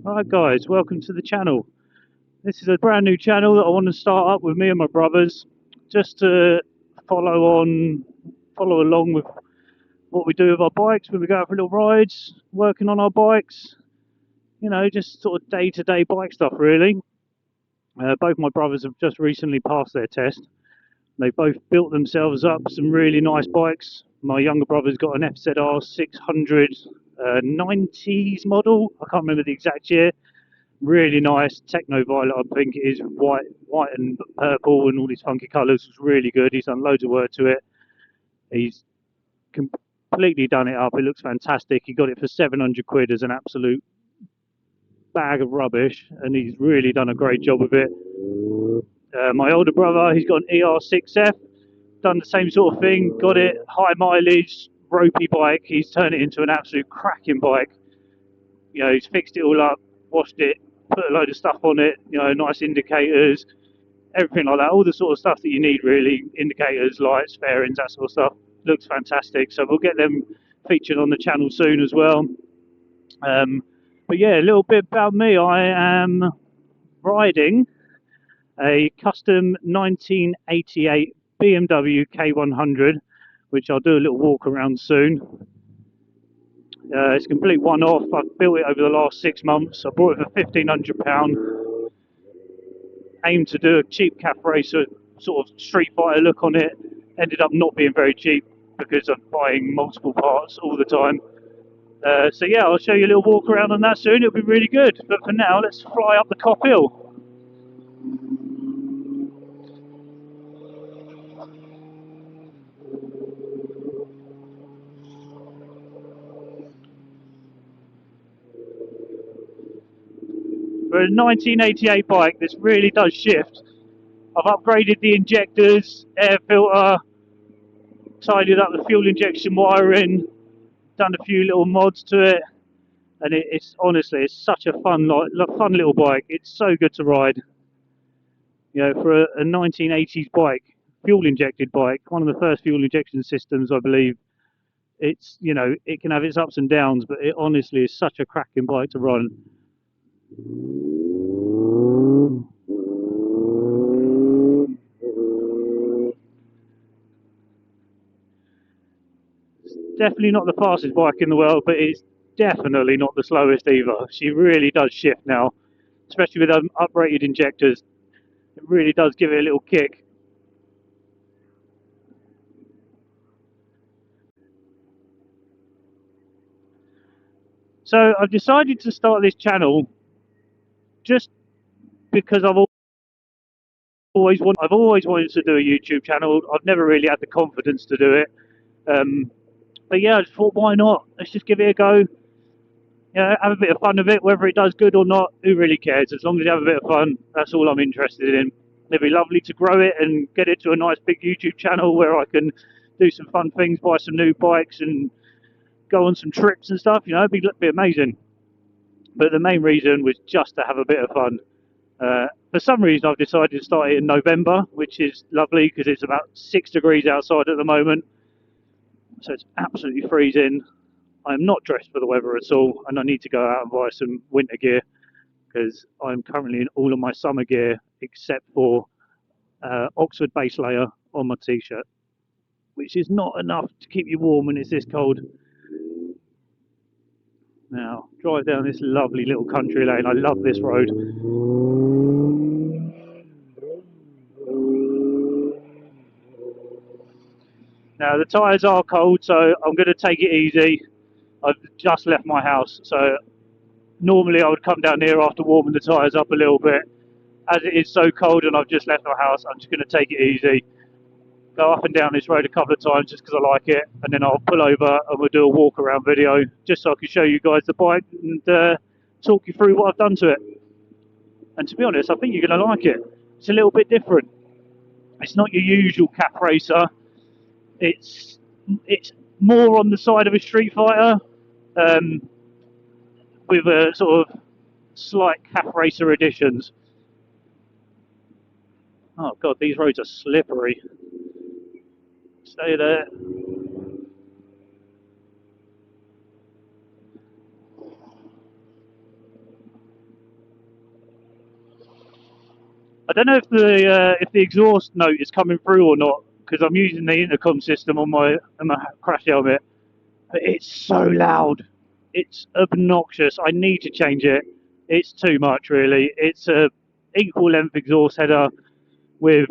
Right guys, welcome to the channel. This is a brand new channel that I want to start up with me and my brothers, just to follow along with what we do with our bikes when we go out for little rides, working on our bikes, just sort of day-to-day bike stuff really. Both my brothers have just recently passed their test. They both built themselves up some really nice bikes. My younger brother's got an FZR 600 90s model. I can't remember the exact year. Really nice techno violet, I think it is, white and purple and all these funky colours. It's really good. He's done loads of work to it. He's completely done it up. It looks fantastic. He got it for 700 quid as an absolute bag of rubbish, and he's really done a great job with it. My older brother, he's got an ER6F, done the same sort of thing. Got it high mileage, ropey bike. He's turned it into an absolute cracking bike. He's fixed it all up, washed it, put a load of stuff on it, nice indicators, everything like that, all the sort of stuff that you need really, indicators, lights, fairings, that sort of stuff. Looks fantastic, so we'll get them featured on the channel soon as well. But yeah, a little bit about me. I am riding a custom 1988 BMW K100, which I'll do a little walk around soon. It's a complete one-off. I've built it over the last 6 months. I bought it for £1,500. Aimed to do a cheap calf racer sort of Street Fighter look on it. Ended up not being very cheap because I'm buying multiple parts all the time. So yeah, I'll show you a little walk around on that soon. It'll be really good. But for now, let's fly up the Cop Hill. For a 1988 bike, this really does shift. I've upgraded the injectors, air filter, tidied up the fuel injection wiring, done a few little mods to it, and it's honestly, it's such a fun little bike. It's so good to ride. For a 1980s bike, fuel injected bike, one of the first fuel injection systems, I believe. It can have its ups and downs, but it honestly is such a cracking bike to run. Definitely not the fastest bike in the world, but it's definitely not the slowest either. She really does shift now, especially with uprated injectors. It really does give it a little kick. So I've decided to start this channel just because I've always wanted to do a YouTube channel. I've never really had the confidence to do it. But yeah, I just thought, why not? Let's just give it a go. Have a bit of fun with it, whether it does good or not, who really cares? As long as you have a bit of fun, that's all I'm interested in. It'd be lovely to grow it and get it to a nice big YouTube channel where I can do some fun things, buy some new bikes and go on some trips and stuff. It'd be amazing. But the main reason was just to have a bit of fun. For some reason, I've decided to start it in November, which is lovely because it's about 6 degrees outside at the moment. So it's absolutely freezing. I'm not dressed for the weather at all, and I need to go out and buy some winter gear because I'm currently in all of my summer gear except for Oxford base layer on my t-shirt, which is not enough to keep you warm when it's this cold. Now, drive down this lovely little country lane. I love this road. Now, the tyres are cold, so I'm going to take it easy. I've just left my house, so normally I would come down here after warming the tyres up a little bit. As it is so cold and I've just left my house, I'm just going to take it easy. Go up and down this road a couple of times just because I like it, and then I'll pull over and we'll do a walk around video just so I can show you guys the bike and talk you through what I've done to it. And to be honest, I think you're going to like it. It's a little bit different. It's not your usual cap racer. It's more on the side of a Street Fighter, with a sort of slight cap racer additions. Oh god, these roads are slippery. Stay there. I don't know if the exhaust note is coming through or not because I'm using the intercom system on my crash helmet. But it's so loud. It's obnoxious. I need to change it. It's too much, really. It's a equal length exhaust header with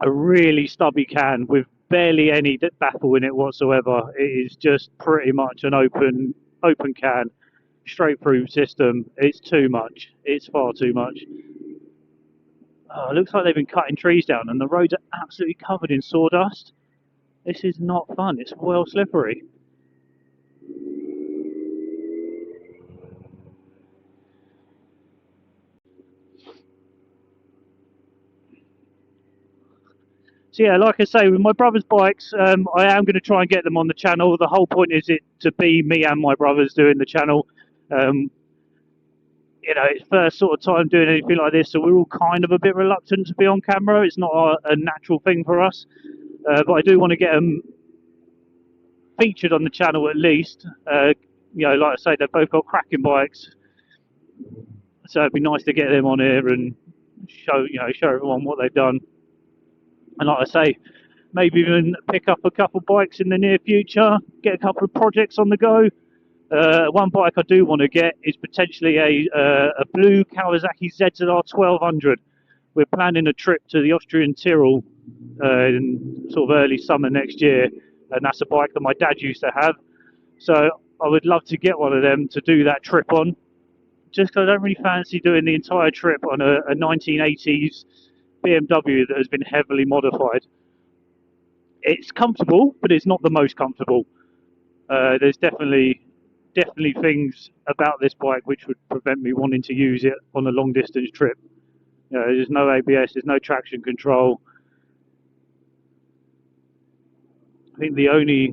a really stubby can with barely any baffle in it whatsoever. It is just pretty much an open can, straight through system. It's too much. It's far too much. Oh, it looks like they've been cutting trees down, and the roads are absolutely covered in sawdust. This is not fun. It's well slippery. So yeah, like I say, with my brother's bikes, I am going to try and get them on the channel. The whole point is it to be me and my brothers doing the channel. Um, it's first sort of time doing anything like this, so we're all kind of a bit reluctant to be on camera. It's not a natural thing for us, but I do want to get them featured on the channel at least. Like I say, they've both got cracking bikes, so it'd be nice to get them on here and show everyone what they've done. And like I say, maybe even pick up a couple of bikes in the near future, get a couple of projects on the go. One bike I do want to get is potentially a blue Kawasaki ZZR 1200. We're planning a trip to the Austrian Tyrol in sort of early summer next year, and that's a bike that my dad used to have. So I would love to get one of them to do that trip on, just because I don't really fancy doing the entire trip on a 1980s BMW that has been heavily modified. It's comfortable, but it's not the most comfortable. There's definitely things about this bike which would prevent me wanting to use it on a long distance trip. There's no ABS, there's no traction control. I think the only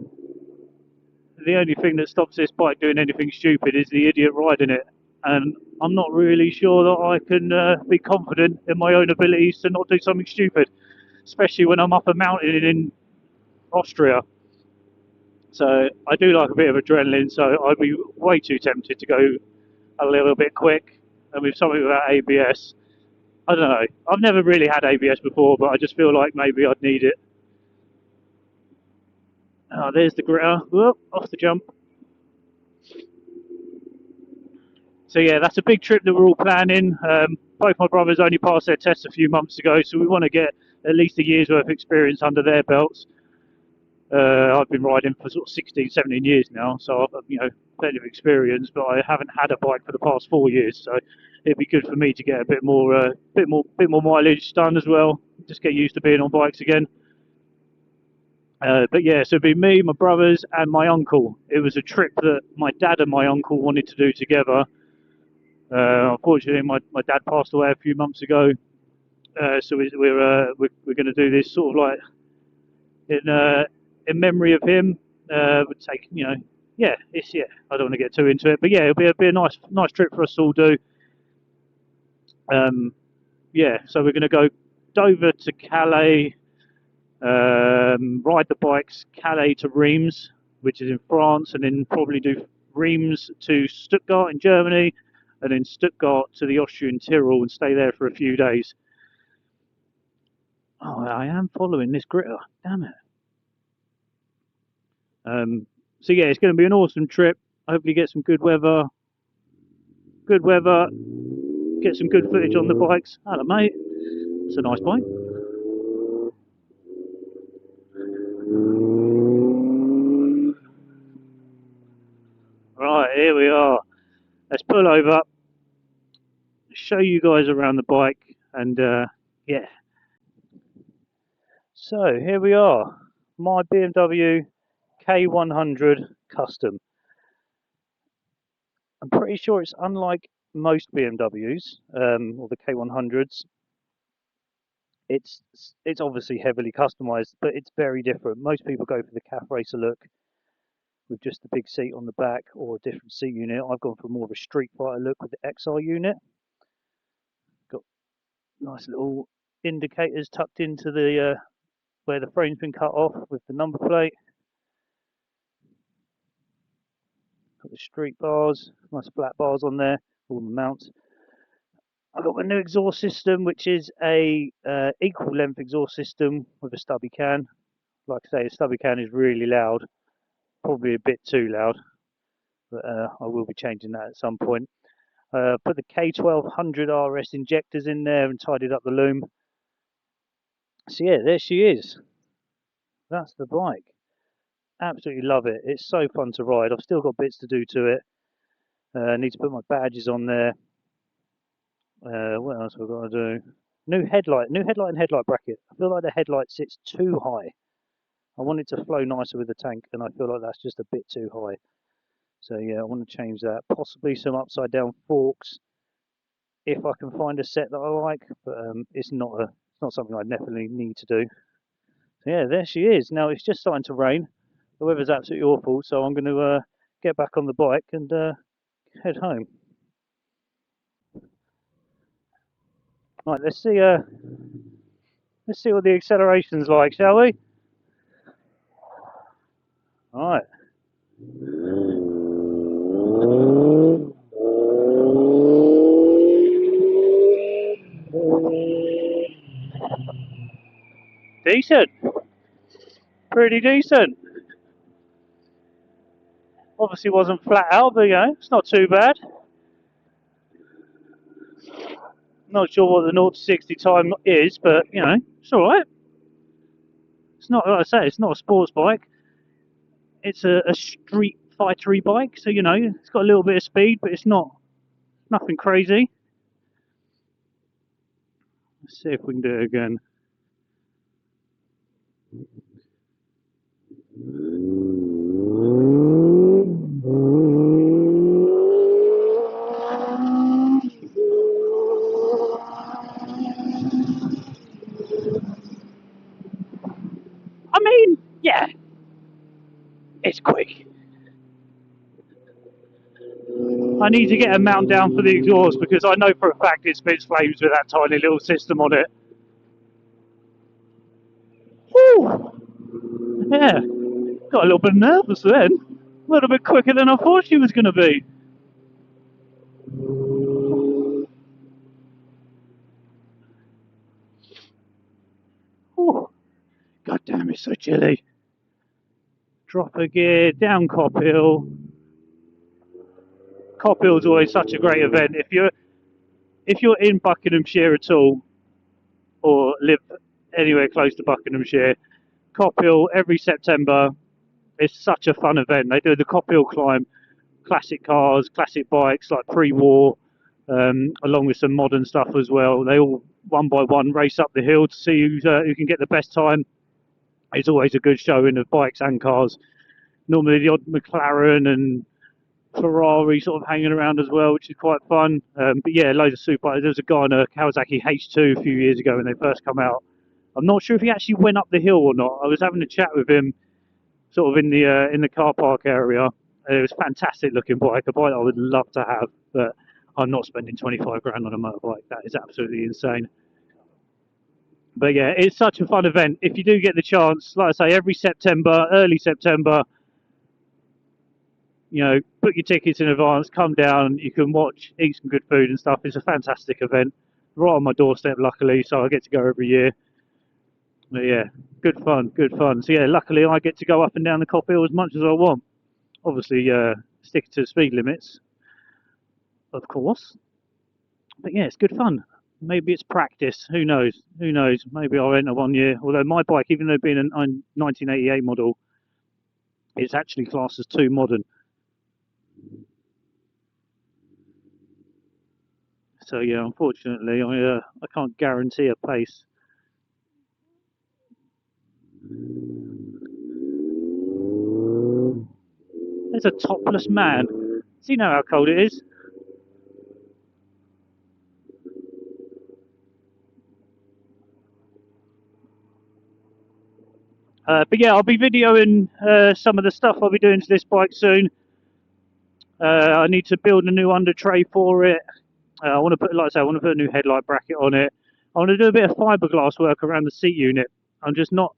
thing that stops this bike doing anything stupid is the idiot riding it, and I'm not really sure that I can be confident in my own abilities to not do something stupid, especially when I'm up a mountain in Austria. So I do like a bit of adrenaline, so I'd be way too tempted to go a little bit quick. And with something without ABS, I don't know. I've never really had ABS before, but I just feel like maybe I'd need it. Oh, there's the gritter. Whoop, off the jump. So yeah, that's a big trip that we're all planning. Both my brothers only passed their tests a few months ago, so we want to get at least a year's worth of experience under their belts. I've been riding for sort of 16, 17 years now, so I've plenty of experience, but I haven't had a bike for the past 4 years. So it'd be good for me to get a bit more mileage done as well. Just get used to being on bikes again. But yeah, so it'd be me, my brothers, and my uncle. It was a trip that my dad and my uncle wanted to do together. Unfortunately, my dad passed away a few months ago, so we're going to do this sort of like in memory of him. Would take yeah, I don't want to get too into it, but yeah, it'll be a nice trip for us to all do. Yeah, so we're going to go Dover to Calais, ride the bikes Calais to Reims, which is in France, and then probably do Reims to Stuttgart in Germany, and then Stuttgart to the Austrian Tyrol and stay there for a few days. Oh, I am following this gritter. Damn it. So yeah, it's going to be an awesome trip. Hopefully get some good weather. Get some good footage on the bikes. Hello, mate. It's a nice bike. Right, here we are. Let's pull over, show you guys around the bike, and yeah. So here we are, my BMW K100 Custom. I'm pretty sure it's unlike most BMWs, or the K100s. It's obviously heavily customized, but it's very different. Most people go for the CAF racer look with just the big seat on the back or a different seat unit. I've gone for more of a Street Fighter look with the XR unit. Got nice little indicators tucked into the where the frame's been cut off with the number plate. Got the street bars, nice flat bars on there, all the mounts. I've got my new exhaust system, which is a equal length exhaust system with a stubby can. Like I say, the stubby can is really loud, probably a bit too loud, but I will be changing that at some point. Put the K100 RS injectors in there and tidied up the loom. So yeah, there she is. That's the bike. Absolutely love it. It's so fun to ride. I've still got bits to do to it. I need to put my badges on there. What else have I got to do? New headlight and headlight bracket. I feel like the headlight sits too high. I want it to flow nicer with the tank, and I feel like that's just a bit too high. So yeah, I want to change that. Possibly some upside down forks if I can find a set that I like, but it's not something I definitely need to do. So yeah, there she is. Now it's just starting to rain. The weather's absolutely awful, so I'm going to get back on the bike and head home. Right, let's see what the acceleration's like, shall we? All right. Decent. Pretty decent. Obviously wasn't flat out, but it's not too bad. Not sure what the 0 to 60 time is, but it's all right. It's not, like I say, it's not a sports bike. It's a street fightery bike, so it's got a little bit of speed, but it's nothing crazy. Let's see if we can do it again. I mean, yeah, it's quick. I need to get a mount down for the exhaust because I know for a fact it spits flames with that tiny little system on it. Whew. Yeah, got a little bit nervous then. A little bit quicker than I thought she was going to be. Whew. God damn, it's so chilly. Drop a gear, down Cop Hill. Cop Hill's always such a great event. If you're in Buckinghamshire at all, or live anywhere close to Buckinghamshire, Cop Hill every September is such a fun event. They do the Cop Hill climb, classic cars, classic bikes like pre-war, along with some modern stuff as well. They all one by one race up the hill to see who can get the best time. It's always a good showing of bikes and cars. Normally the odd McLaren and Ferrari sort of hanging around as well, which is quite fun. But yeah, loads of super. There was a guy on a Kawasaki H2 a few years ago when they first come out. I'm not sure if he actually went up the hill or not. I was having a chat with him, sort of in the car park area. It was a fantastic looking bike, a bike I would love to have, but I'm not spending 25 grand on a motorbike. That is absolutely insane. But yeah, it's such a fun event. If you do get the chance, like I say, every September, early September, book your tickets in advance, come down, you can watch, eat some good food and stuff. It's a fantastic event, right on my doorstep, luckily, so I get to go every year. But yeah, good fun, good fun. So yeah, luckily I get to go up and down the Cop Hill as much as I want. Obviously, stick to the speed limits, of course. But yeah, it's good fun. Maybe it's practice. Who knows? Who knows? Maybe I'll enter one year. Although my bike, even though being a 1988 model, it's actually classed as too modern. So yeah, unfortunately, I can't guarantee a pace. There's a topless man. Does he know how cold it is? But yeah, I'll be videoing some of the stuff I'll be doing to this bike soon. I need to build a new under tray for it. I want to put, like I say, I want to put a new headlight bracket on it. I want to do a bit of fiberglass work around the seat unit. I'm just not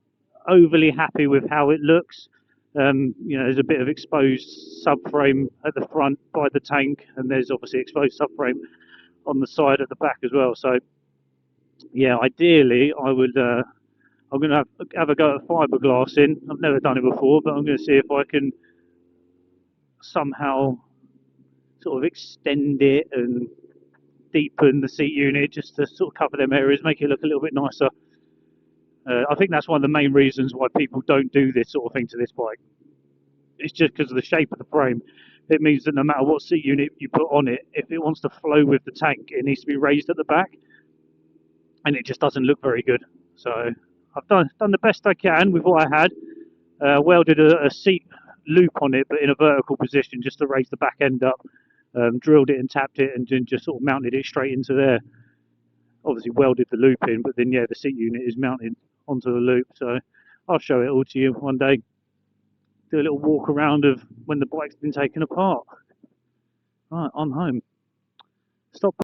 overly happy with how it looks. There's a bit of exposed subframe at the front by the tank, and there's obviously exposed subframe on the side at the back as well. So yeah, ideally I would. I'm going to have a go at fiberglass in. I've never done it before, but I'm going to see if I can somehow sort of extend it and deepen the seat unit just to sort of cover them areas, make it look a little bit nicer. I think that's one of the main reasons why people don't do this sort of thing to this bike. It's just because of the shape of the frame. It means that no matter what seat unit you put on it, if it wants to flow with the tank, it needs to be raised at the back, and it just doesn't look very good. So I've done the best I can with what I had. Welded a seat loop on it, but in a vertical position, just to raise the back end up. Drilled it and tapped it, and then just sort of mounted it straight into there. Obviously welded the loop in, but then yeah, the seat unit is mounted onto the loop. So I'll show it all to you one day. Do a little walk around of when the bike's been taken apart. Right, on home. Stop.